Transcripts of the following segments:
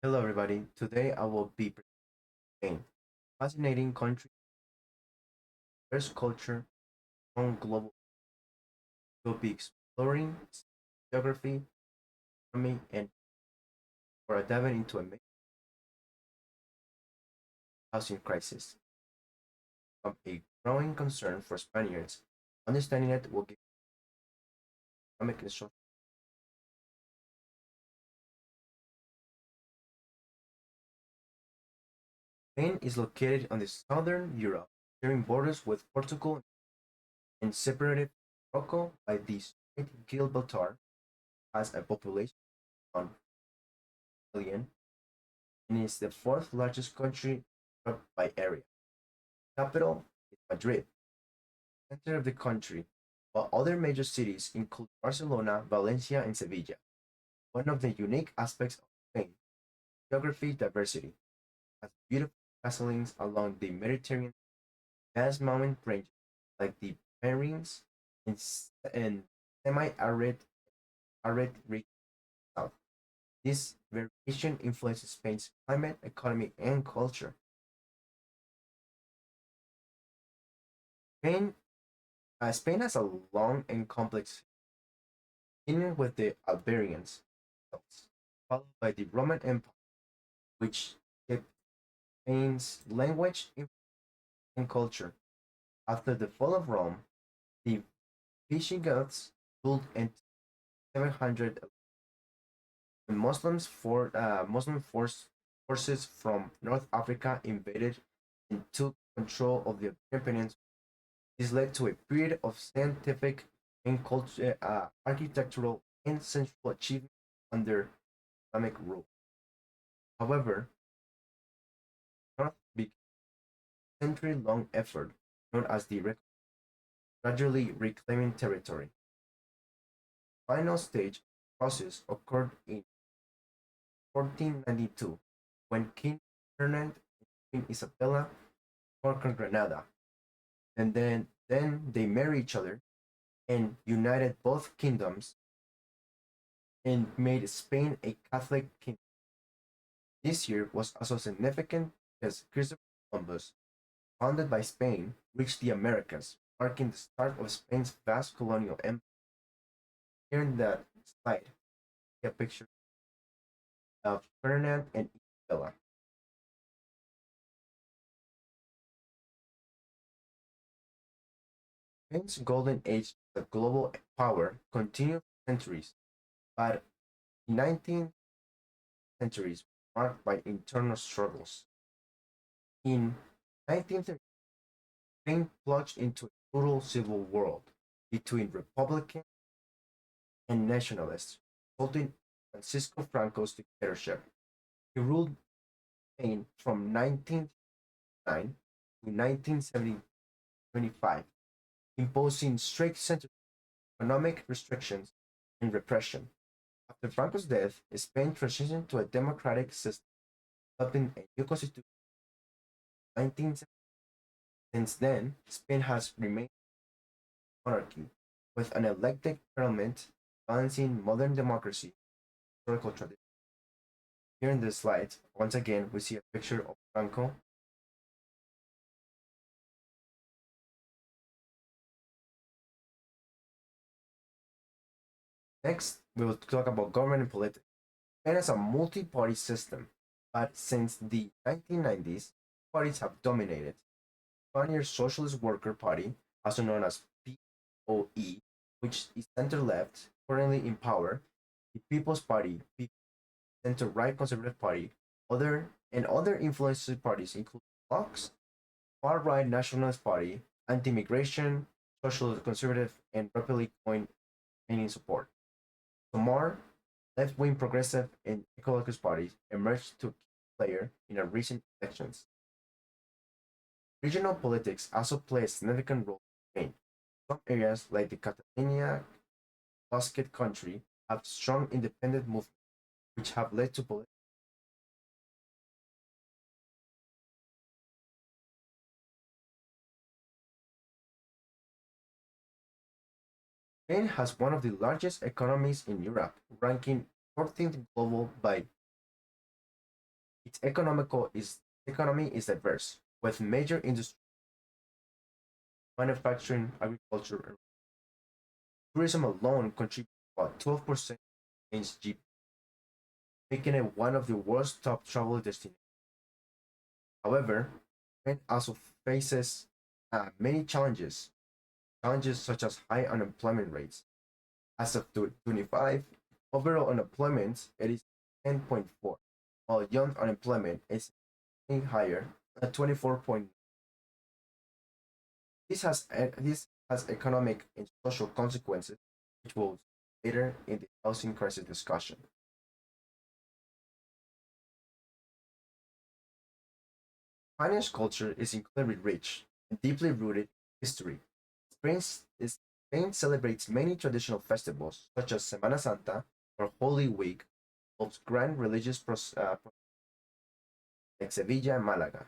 Hello, everybody. Today I will be presenting fascinating country, diverse culture, strong global. We'll be exploring geography, economy, and for diving into a major housing crisis from a growing concern for Spaniards. Understanding it will give economic and social. Spain is located on the southern Europe, sharing borders with Portugal and separated Morocco by the Strait Gibraltar. Has a population of 1 million and is the fourth largest country by area. Capital is Madrid, center of the country, while other major cities include Barcelona, Valencia, and Sevilla. One of the unique aspects of Spain, geography diversity, has beautiful castles along the Mediterranean, vast mountain ranges like the Pyrenees, and semi-arid arid region south. This variation influences Spain's climate, economy, and culture. Spain, Spain has a long and complex beginning with the Iberians, followed by the Roman Empire, which shaped Spain's language and culture. After the fall of Rome, the Visigoths ruled in 700 when forces from North Africa invaded and took control of the Iberian Peninsula. This led to a period of scientific and architectural and sensual achievement under Islamic rule. However, North began a century-long effort known as the gradually reclaiming territory. The final stage of the process occurred in 1492 when King Ferdinand and Queen Isabella conquered Granada. And then they married each other and united both kingdoms and made Spain a Catholic kingdom. This year was also significant because Christopher Columbus, founded by Spain, reached the Americas, marking the start of Spain's vast colonial empire. Here in the slide, a picture of Ferdinand and Isabella. Spain's golden age as a global power continued for centuries, but the 19th century was marked by internal struggles. In 1930, Spain plunged into a brutal civil war between Republicans and nationalists, resulting in Francisco Franco's dictatorship. He ruled Spain from 1909 to 1975, imposing strict censorship, economic restrictions, and repression. After Franco's death, Spain transitioned to a democratic system, adopting a new constitution in 1970. Since then, Spain has remained a monarchy, with an elected parliament balancing modern democracy and historical tradition. Here in this slide, once again, we see a picture of Franco. Next, we will talk about government and politics. Spain has a multi-party system, but since the 1990s, parties have dominated. Spanish Socialist Worker Party, also known as POE, which is center-left, currently in power, the People's Party, center-right Conservative Party, other influential parties include Vox, far-right Nationalist Party, anti-immigration, social conservative, and Republic gaining support. Somar, left-wing progressive, and ecologist parties emerged to a key player in the recent elections. Regional politics also play a significant role in Spain. Some areas like the Catalonia Basque Country have strong independent movements, which have led to political. Spain has one of the largest economies in Europe, ranking 14th global by Its economy is diverse, with major industries, manufacturing, agriculture, and tourism alone contributes about 12% of Spain's GDP, making it one of the world's top travel destinations. However, Spain also faces many challenges such as high unemployment rates. As of 2025, overall unemployment it is 10.4, while young unemployment is higher at 24. This has economic and social consequences, which we'll see later in the housing crisis discussion. Spanish culture is incredibly rich and deeply rooted in history. Spain celebrates many traditional festivals, such as Semana Santa or Holy Week, holds grand religious like Sevilla and Malaga.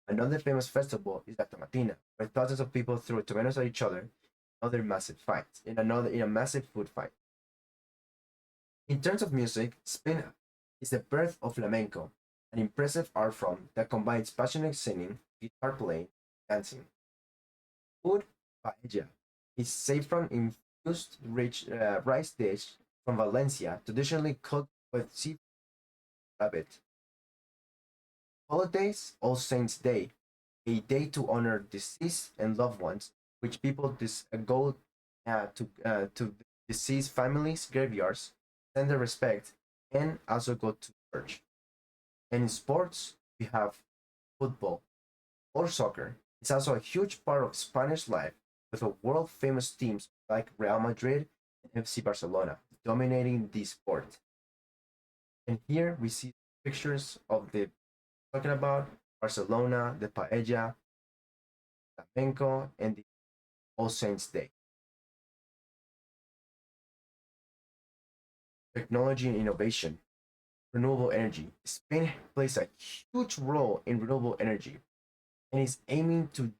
Another famous festival is La Tomatina, where thousands of people throw tomatoes at each other. In a massive food fight. In terms of music, Spain is the birth of flamenco, an impressive art form that combines passionate singing, guitar playing, and dancing. Food, paella, is saffron-infused rich rice dish from Valencia, traditionally cooked with seafood rabbit. Holidays, All Saints' Day, a day to honor deceased and loved ones, which people go to deceased families' graveyards, send their respect, and also go to church. And in sports, we have football or soccer. It's also a huge part of Spanish life, with a world famous teams like Real Madrid and FC Barcelona dominating the sport. And here we see pictures of the talking about Barcelona, the paella, flamenco, and the All Saints Day. Technology and innovation, renewable energy. Spain plays a huge role in renewable energy and is aiming to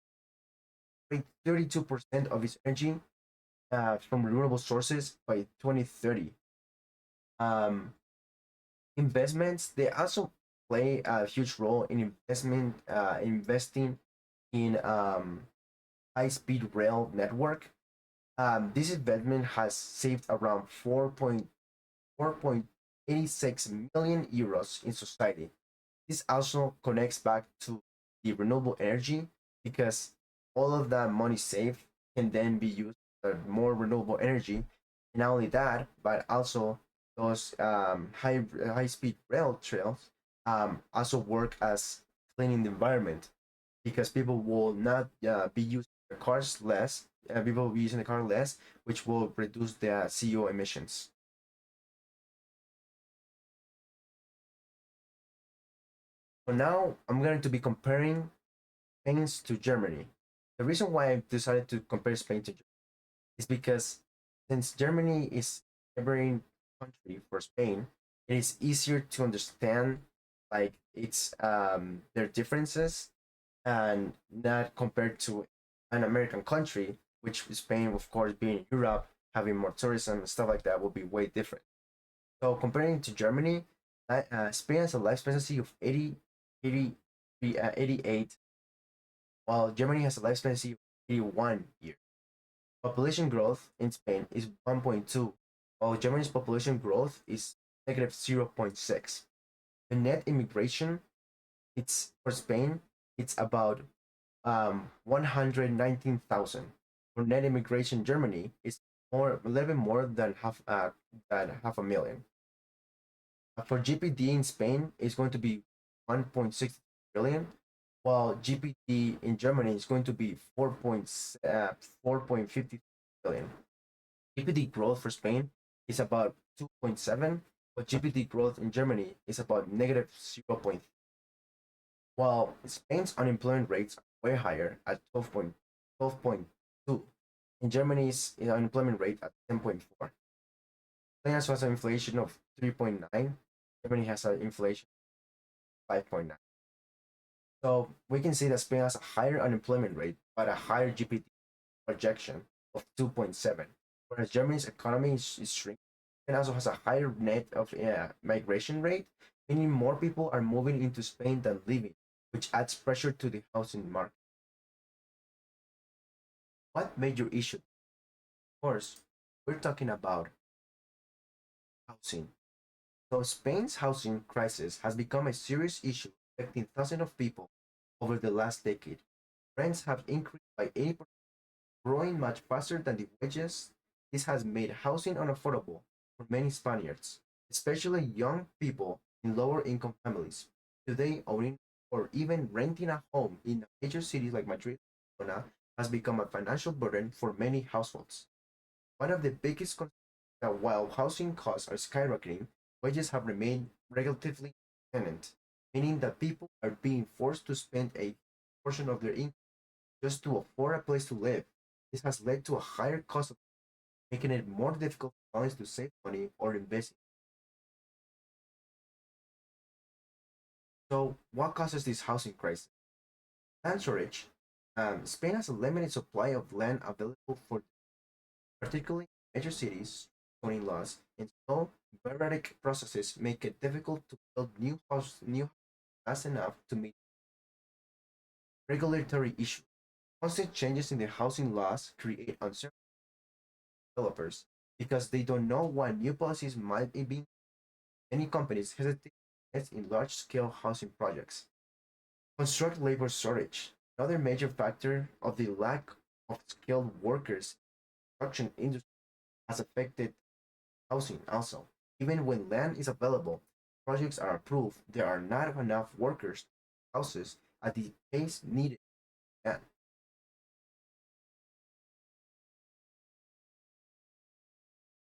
create 32% of its energy from renewable sources by 2030. Um, Investments, they also play a huge role in investing in high-speed rail network. This investment has saved around 4.86 million euros in society. This also connects back to the renewable energy because all of that money saved can then be used for more renewable energy. And not only that, but also those high speed rail trails also work as cleaning the environment because people will not be using their cars less. People will be using the car less, which will reduce their CO emissions. So now I'm going to be comparing Spain to Germany. The reason why I decided to compare Spain to Germany is because since Germany is a neighboring country for Spain, it is easier to understand like its their differences and not compared to an American country, which Spain, of course, being in Europe, having more tourism and stuff like that, will be way different. So comparing to Germany, Spain has a life expectancy of 88, while Germany has a life expectancy of 81 years. Population growth in Spain is 1.2, while Germany's population growth is negative 0.6. The net immigration, it's for Spain, it's about 119,000. For net immigration in Germany, it's a little bit more than half a million. For GPD in Spain, it's going to be 1.6 billion, while GPD in Germany is going to be 4.50 billion. GPD growth for Spain is about 2.7, but GPD growth in Germany is about negative 0. While Spain's unemployment rates are way higher at 12.2, in Germany's unemployment rate at 10.4. Spain has an inflation of 3.9. Germany has an inflation of 5.9. So we can see that Spain has a higher unemployment rate, but a higher GDP projection of 2.7, whereas Germany's economy is shrinking and also has a higher net of migration rate, meaning more people are moving into Spain than leaving, which adds pressure to the housing market. What major issue? Of course, we're talking about housing. So Spain's housing crisis has become a serious issue affecting thousands of people over the last decade. Rents have increased by 80%, growing much faster than the wages. This has made housing unaffordable for many Spaniards, especially young people in lower income families. Today, owning or even renting a home in major cities like Madrid or Barcelona has become a financial burden for many households. One of the biggest concerns is that while housing costs are skyrocketing, wages have remained relatively stagnant, meaning that people are being forced to spend a portion of their income just to afford a place to live. This has led to a higher cost of making it more difficult for families to save money or invest. So, what causes this housing crisis? Land shortage. Spain has a limited supply of land available for particularly major cities, zoning laws, and slow bureaucratic processes make it difficult to build new fast enough to meet regulatory issues. Constant changes in the housing laws create uncertainty for developers because they don't know what new policies might be. Many companies hesitate to invest in large-scale housing projects. Construct labor shortage. Another major factor of the lack of skilled workers in the construction industry has affected housing also. Even when land is available, projects are approved, there are not enough workers houses at the pace needed. And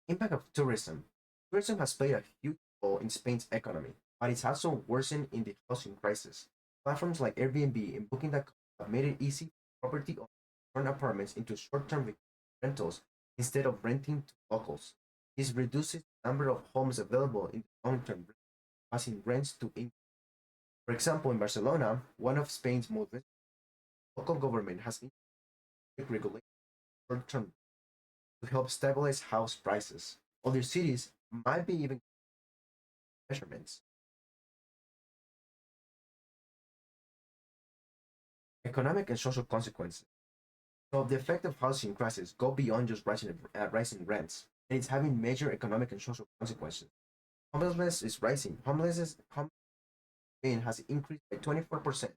impact of tourism. Tourism has played a huge role in Spain's economy, but it's also worsened in the housing crisis. Platforms like Airbnb and Booking.com have made it easy for property owners to turn apartments into short-term rentals instead of renting to locals. This reduces the number of homes available in the long term, causing rents to increase. For example, in Barcelona, one of Spain's most local government has introduced regulations short term to help stabilize house prices. Other cities might be even measurements. Economic and social consequences. So the effect of housing crisis go beyond just rising rents, and it's having major economic and social consequences. Homelessness is rising. Homelessness has increased by 24%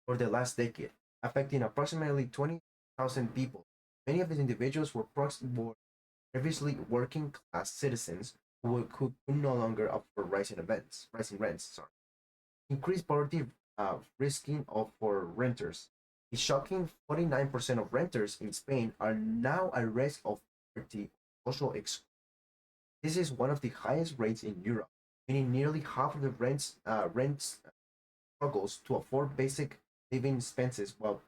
over the last decade, affecting approximately 20,000 people. Many of these individuals were previously working class citizens who could no longer afford rising rents. Sorry. Increased poverty risking of for renters. A shocking 49% of renters in Spain are now at risk of poverty or social exclusion. This is one of the highest rates in Europe, meaning nearly half of the rents struggles to afford basic living expenses while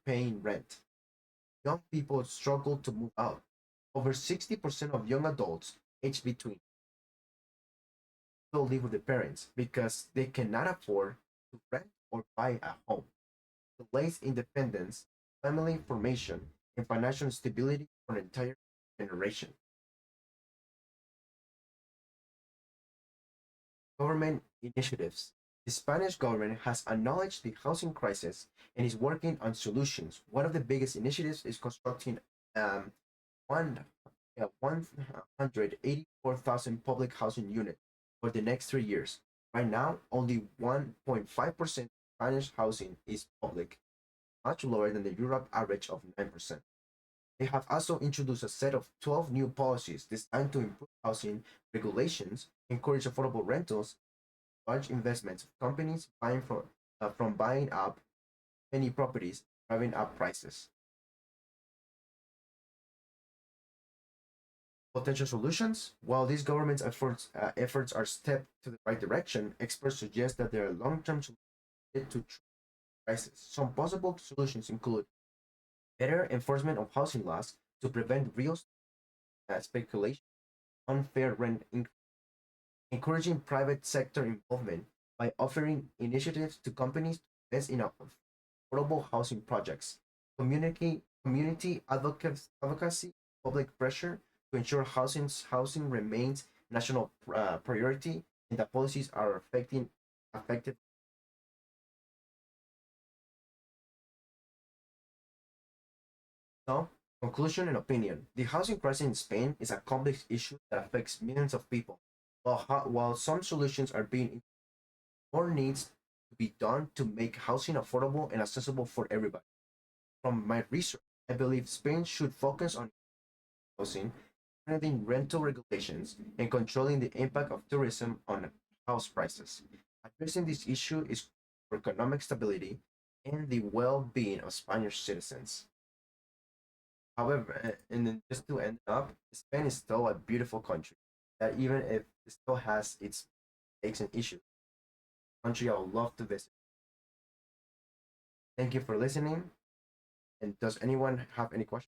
paying rent. Young people struggle to move out. Over 60% of young adults aged between still live with their parents because they cannot afford to rent or buy a home. Delays independence, family formation, and financial stability for an entire generation. Government initiatives. The Spanish government has acknowledged the housing crisis and is working on solutions. One of the biggest initiatives is constructing um, one, 184,000 public housing units for the next 3 years. Right now, only 1.5% Spanish housing is public, much lower than the Europe average of 9%. They have also introduced a set of 12 new policies designed to improve housing regulations, encourage affordable rentals, large investments of companies from buying up many properties, driving up prices. Potential solutions. While these government's efforts are step to the right direction, experts suggest that there are long-term solutions to prices. Some possible solutions include better enforcement of housing laws to prevent real speculation, unfair rent increase, encouraging private sector involvement by offering initiatives to companies to invest in affordable housing projects, community advocacy, public pressure to ensure housing remains national priority and that policies are affecting effective. So, conclusion and opinion. The housing crisis in Spain is a complex issue that affects millions of people. While some solutions are being, more needs to be done to make housing affordable and accessible for everybody. From my research, I believe Spain should focus on housing, implementing rental regulations, and controlling the impact of tourism on house prices. Addressing this issue is for economic stability and the well-being of Spanish citizens. However, and then just to end up, Spain is still a beautiful country that even if it still has its mistakes and issues, country I would love to visit. Thank you for listening. And does anyone have any questions?